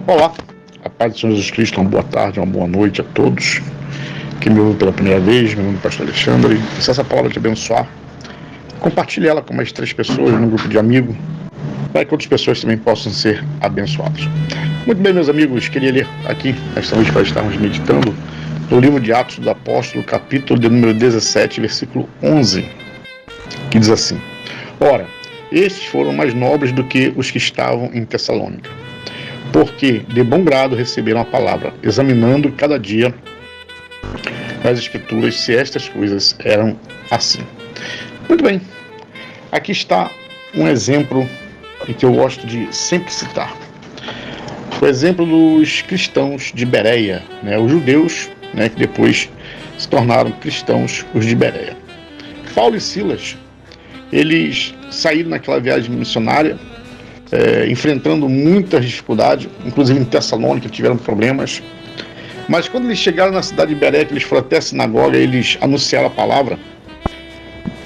Olá, a paz do Senhor Jesus Cristo, uma boa tarde, uma boa noite a todos que me ouvem pela primeira vez. Meu nome é Pastor Alexandre. E se essa palavra te abençoar, compartilhe ela com mais 3 pessoas num grupo de amigos, para que outras pessoas também possam ser abençoadas. Muito bem, meus amigos, queria ler aqui, nesta noite, para estarmos meditando no livro de Atos do Apóstolo, capítulo de número 17, versículo 11, que diz assim: Ora, estes foram mais nobres do que os que estavam em Tessalônica, porque de bom grado receberam a palavra, examinando cada dia nas Escrituras se estas coisas eram assim. Muito bem, aqui está um exemplo que eu gosto de sempre citar. O exemplo dos cristãos de Bereia, os judeus, que depois se tornaram cristãos, os de Bereia. Paulo e Silas, eles saíram naquela viagem missionária, enfrentando muitas dificuldades, inclusive em Tessalônica tiveram problemas. Mas quando eles chegaram na cidade de Bereia, eles foram até a sinagoga, eles anunciaram a palavra.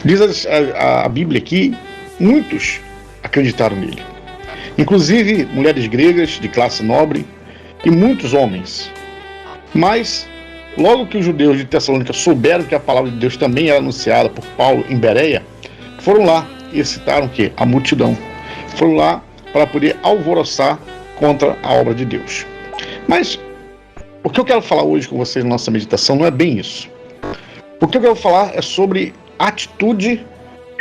Diz a Bíblia que muitos acreditaram nele, inclusive mulheres gregas de classe nobre e muitos homens. Mas logo que os judeus de Tessalônica souberam que a palavra de Deus também era anunciada por Paulo em Bereia, foram lá e excitaram o quê? A multidão. Foram lá para poder alvoroçar contra a obra de Deus. Mas o que eu quero falar hoje com vocês na nossa meditação não é bem isso. O que eu quero falar é sobre a atitude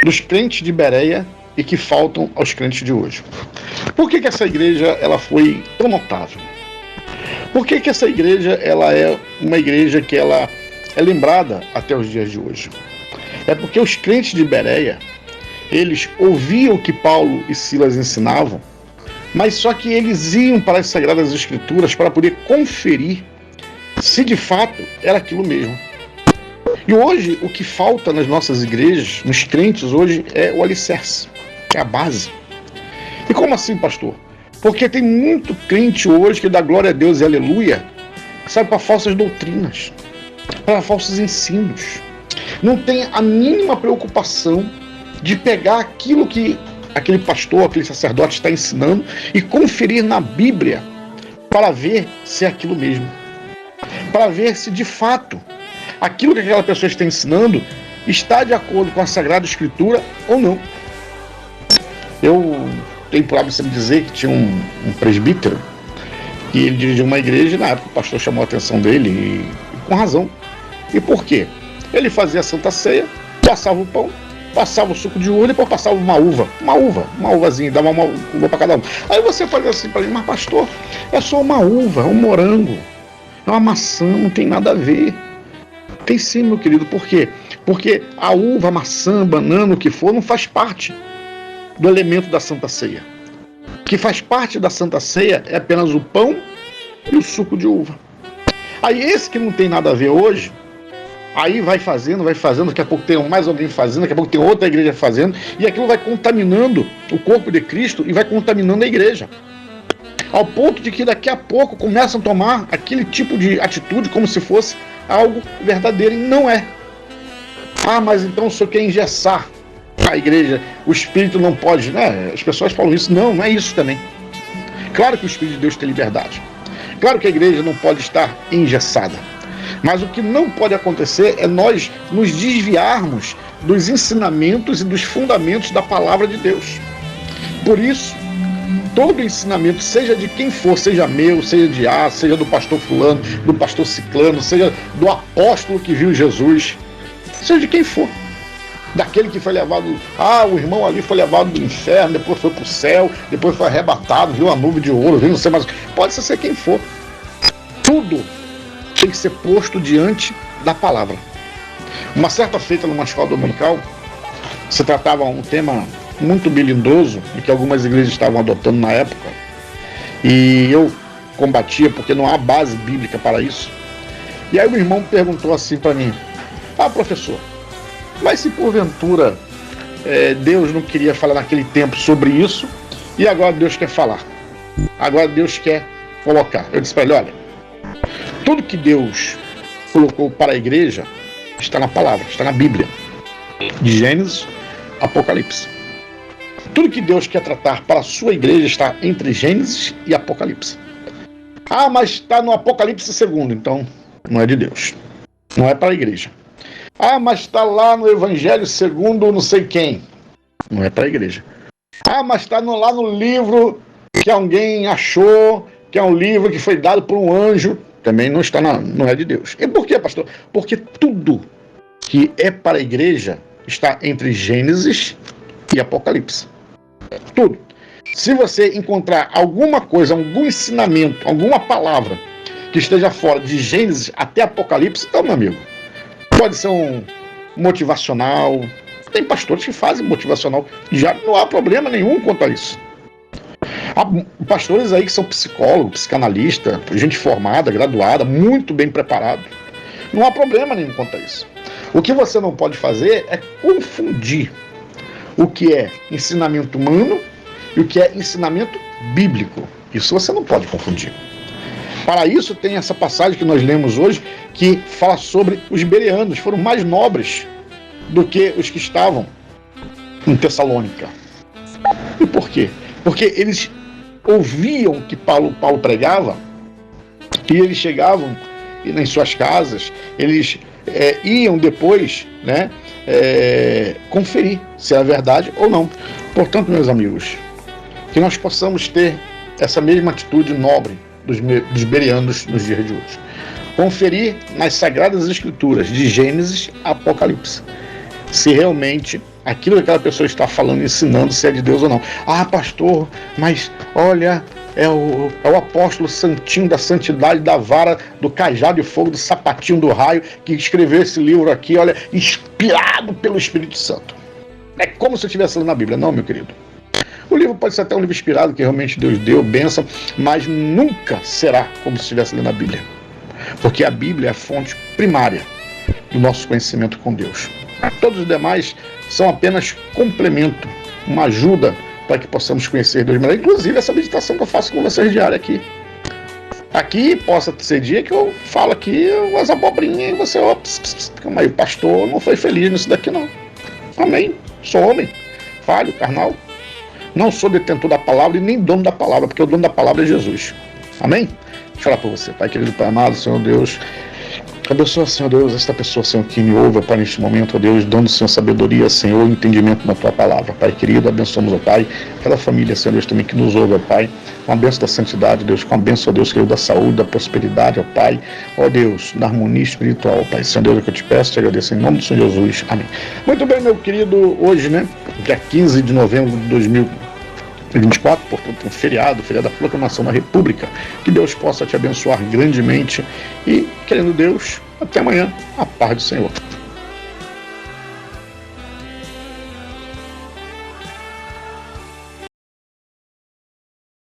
dos crentes de Bereia e que faltam aos crentes de hoje. Por que essa igreja ela foi tão notável? Por que essa igreja ela é uma igreja que ela é lembrada até os dias de hoje? É porque os crentes de Bereia, eles ouviam o que Paulo e Silas ensinavam, mas só que eles iam para as Sagradas Escrituras para poder conferir se de fato era aquilo mesmo. E hoje o que falta nas nossas igrejas, nos crentes hoje, é o alicerce, é a base. E como assim, pastor? Porque tem muito crente hoje que dá glória a Deus e aleluia, sabe, para falsas doutrinas, para falsos ensinos. Não tem a mínima preocupação de pegar aquilo que aquele pastor, aquele sacerdote está ensinando e conferir na Bíblia para ver se é aquilo mesmo. Para ver se de fato aquilo que aquela pessoa está ensinando está de acordo com a Sagrada Escritura ou não. Eu tenho por hábito sempre dizer que tinha um presbítero e ele dirigia uma igreja e na época o pastor chamou a atenção dele e com razão. E por quê? Ele fazia a Santa Ceia, passava o pão, passava o suco de uva e depois passava uma uvazinha, dava uma uva para cada um. Aí você fazia assim para mim: mas pastor, é só uma uva, é um morango, é uma maçã, não tem nada a ver. Tem sim, meu querido. Por quê? Porque a uva, a maçã, a banana, o que for, não faz parte do elemento da Santa Ceia. O que faz parte da Santa Ceia é apenas o pão e o suco de uva. Aí esse que não tem nada a ver hoje, aí vai fazendo, daqui a pouco tem mais alguém fazendo, daqui a pouco tem outra igreja fazendo, e aquilo vai contaminando o corpo de Cristo e vai contaminando a igreja. Ao ponto de que daqui a pouco começam a tomar aquele tipo de atitude como se fosse algo verdadeiro, e não é. Ah, mas então o senhor quer engessar a igreja, o Espírito não pode, As pessoas falam isso. Não é isso também. Claro que o Espírito de Deus tem liberdade. Claro que a igreja não pode estar engessada. Mas o que não pode acontecer é nós nos desviarmos dos ensinamentos e dos fundamentos da palavra de Deus. Por isso, todo ensinamento, seja de quem for, seja meu, seja de A, seja do pastor fulano, do pastor ciclano, seja do apóstolo que viu Jesus, seja de quem for, daquele que foi levado, o irmão ali foi levado do inferno, depois foi para o céu, depois foi arrebatado, viu uma nuvem de ouro, viu não sei mais, pode ser quem for. Tudo tem que ser posto diante da palavra. Uma certa feita numa escola dominical, se tratava um tema muito melindroso e que algumas igrejas estavam adotando na época, e eu combatia porque não há base bíblica para isso. E aí o irmão perguntou assim para mim: professor, mas se porventura Deus não queria falar naquele tempo sobre isso e agora Deus quer falar, agora Deus quer colocar? Eu disse para ele: olha, tudo que Deus colocou para a igreja está na palavra, está na Bíblia, de Gênesis, Apocalipse. Tudo que Deus quer tratar para a sua igreja está entre Gênesis e Apocalipse. Ah, mas está no Apocalipse 2, então não é de Deus. Não é para a igreja. Ah, mas está lá no Evangelho segundo não sei quem. Não é para a igreja. Ah, mas está lá no livro que alguém achou, que é um livro que foi dado por um anjo. Também não está não é de Deus. E por quê, pastor? Porque tudo que é para a igreja está entre Gênesis e Apocalipse. Tudo. Se você encontrar alguma coisa, algum ensinamento, alguma palavra que esteja fora de Gênesis até Apocalipse, então, meu amigo, pode ser um motivacional. Tem pastores que fazem motivacional. Já não há problema nenhum quanto a isso. Há pastores aí que são psicólogos, psicanalistas, gente formada, graduada, muito bem preparado. Não há problema nenhum quanto a isso. O que você não pode fazer é confundir o que é ensinamento humano e o que é ensinamento bíblico. Isso você não pode confundir. Para isso tem essa passagem que nós lemos hoje, que fala sobre os bereanos, foram mais nobres do que os que estavam em Tessalônica. E por quê? Porque eles ouviam que Paulo pregava, e eles chegavam em suas casas, eles iam depois, né, conferir se é verdade ou não. Portanto, meus amigos, que nós possamos ter essa mesma atitude nobre dos bereanos nos dias de hoje. Conferir nas Sagradas Escrituras, de Gênesis a Apocalipse, se realmente aquilo que aquela pessoa está falando, ensinando, se é de Deus ou não. Ah, pastor, mas olha, é o apóstolo santinho da santidade, da vara, do cajado de fogo, do sapatinho do raio, que escreveu esse livro aqui, olha, inspirado pelo Espírito Santo. É como se eu estivesse lendo a Bíblia. Não, meu querido. O livro pode ser até um livro inspirado, que realmente Deus deu, bênção, mas nunca será como se estivesse lendo a Bíblia. Porque a Bíblia é a fonte primária do nosso conhecimento com Deus. Todos os demais são apenas complemento, uma ajuda para que possamos conhecer Deus melhor. Inclusive essa meditação que eu faço com vocês diária aqui. Aqui possa ser dia que eu falo aqui umas abobrinhas e você, calma aí, o pastor não foi feliz nisso daqui não. Amém. Sou homem, falho, carnal. Não sou detentor da palavra e nem dono da palavra, porque o dono da palavra é Jesus. Amém? Deixa eu falar para você, Pai querido, Pai amado, Senhor Deus. Abençoa, Senhor Deus, esta pessoa, Senhor, que me ouve, Pai, neste momento, ó Deus, dando, Senhor, sabedoria, Senhor, entendimento na Tua palavra, Pai querido, abençoamos, ó Pai, cada família, Senhor Deus, também que nos ouve, ó Pai, com a bênção da santidade, Deus, com a bênção, ó Deus, querido, da saúde, da prosperidade, ó Pai, ó Deus, da harmonia espiritual, ó Pai, Senhor Deus, é o que eu te peço, te agradeço em nome do Senhor Jesus, amém. Muito bem, meu querido, hoje, né, dia 15 de novembro de 2024, portanto, um feriado da proclamação da República. Que Deus possa te abençoar grandemente e, querendo Deus, até amanhã, a paz do Senhor.